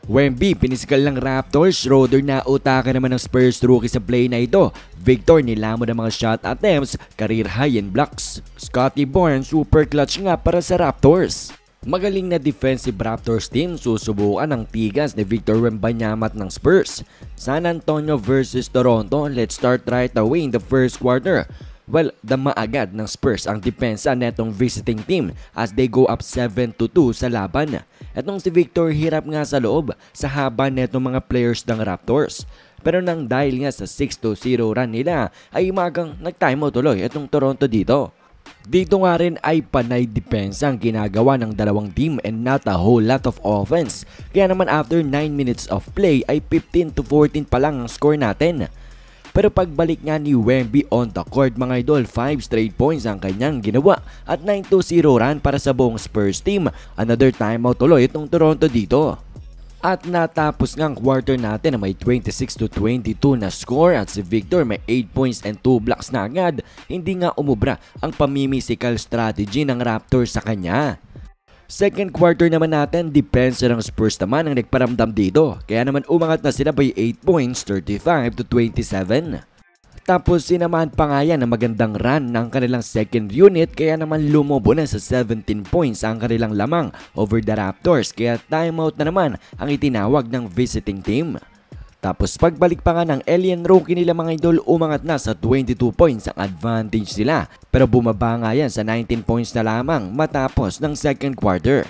Wemby, pinisikal ng Raptors. Schroeder na utaka naman ng Spurs rookie sa play na ito. Victor, nilamon ng mga shot attempts, career high in blocks. Scottie Barnes, super clutch nga para sa Raptors. Magaling na defensive Raptors team, susubukan ang tigas ni Victor Wembanyama ng Spurs. San Antonio versus Toronto, let's start right away in the first quarter. Well, dama agad ng Spurs ang depensa netong visiting team as they go up 7-2 sa laban. Etong si Victor hirap nga sa loob sa haba netong mga players ng Raptors. Pero nang dahil nga sa 6-0 run nila ay magang nag-timeout tuloy etong Toronto dito. Dito nga rin ay panay depensa ang ginagawa ng dalawang team and not a whole lot of offense. Kaya naman after 9 minutes of play ay 15-14 pa lang ang score natin. Pero pagbalik nga ni Wemby on the court mga idol, 5 straight points ang kanyang ginawa at 9-0 run para sa buong Spurs team. Another timeout tuloy itong Toronto dito. At natapos nga ang quarter natin na may 26-22 na score at si Victor may 8 points and 2 blocks na agad. Hindi nga umubra ang pamimisikal strategy ng Raptors sa kanya. Second quarter naman natin, depensa ng Spurs naman ang nagparamdam dito. Kaya naman umangat na sila by 8 points, 35-27. Tapos sinamahan pa nga yan ng magandang run ng kanilang second unit kaya naman lumobo na sa 17 points ang kanilang lamang over the Raptors. Kaya timeout na naman ang itinawag ng visiting team. Tapos pagbalik pa nga ng alien rookie nila mga idol, umangat na sa 22 points ang advantage nila. Pero bumaba nga yan sa 19 points na lamang matapos ng second quarter.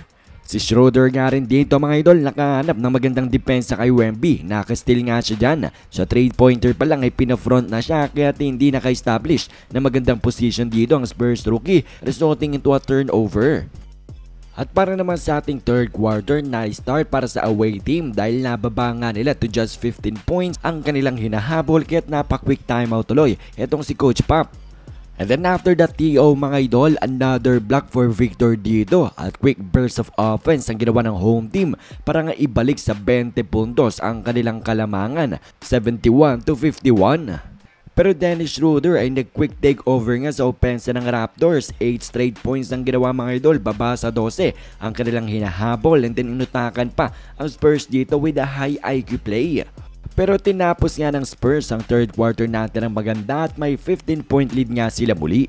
Si Schroeder nga rin dito mga idol nakahanap ng magandang depensa kay Wemby. Nakasteal nga siya dyan. Sa 3-pointer pa lang ay pinafront na siya kaya hindi naka-establish na magandang position dito ang Spurs rookie resulting into a turnover. At para naman sa ating third quarter, nice start para sa away team dahil nababa nga nila to just 15 points ang kanilang hinahabol kaya't napa-quick timeout tuloy itong si Coach Pop. And then after that TO mga idol, another block for Victor dito at quick burst of offense ang ginawa ng home team para nga ibalik sa 20 puntos ang kanilang kalamangan, 71-51. Pero Dennis Schroeder ay nag-quick takeover nga sa opensa ng Raptors. 8 straight points ang ginawa mga idol, baba sa 12 ang kanilang hinahabol and then inutakan pa ang Spurs dito with a high IQ play. Pero tinapos nga ng Spurs ang third quarter natin ng maganda at may 15-point lead nga sila muli.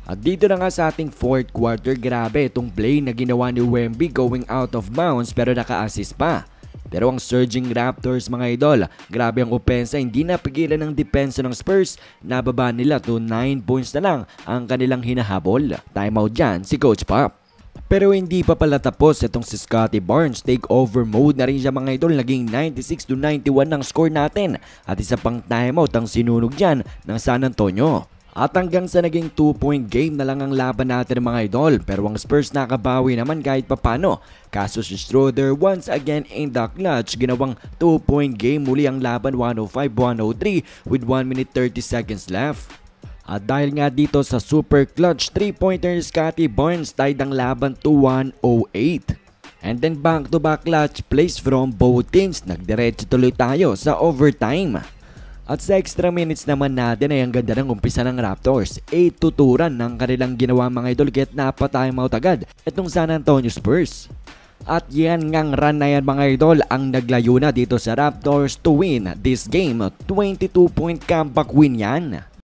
At dito na nga sa ating fourth quarter, grabe itong play na ginawa ni Wemby going out of bounds pero naka-assist pa. Pero ang surging Raptors mga idol, grabe ang opensa, hindi napigilan ng depensa ng Spurs. Nababa nila to 9 points na lang ang kanilang hinahabol. Timeout dyan si Coach Pop. Pero hindi pa pala tapos itong si Scottie Barnes. Takeover mode na rin siya mga idol. Naging 96-91 ang score natin. At isa pang timeout ang sinunog dyan ng San Antonio. At hanggang sa naging 2-point game na lang ang laban natin mga idol. Pero ang Spurs nakabawi naman kahit papano. Kaso si Schroeder once again in the clutch. Ginawang 2-point game muli ang laban 105-103 with 1 minute 30 seconds left. At dahil nga dito sa super clutch 3-pointer Scottie Barnes tied ang laban to 108. And then back-to-back clutch plays from both teams. Nagdiretso tuloy tayo sa overtime. At sa extra minutes naman natin ay ang ganda ng umpisa ng Raptors. 8-2 run ng kanilang ginawa mga idol kaya't napa-timeout agad itong San Antonio Spurs. At yan ngang run na yan mga idol ang naglayo na dito sa Raptors to win this game. 22-point comeback win yan.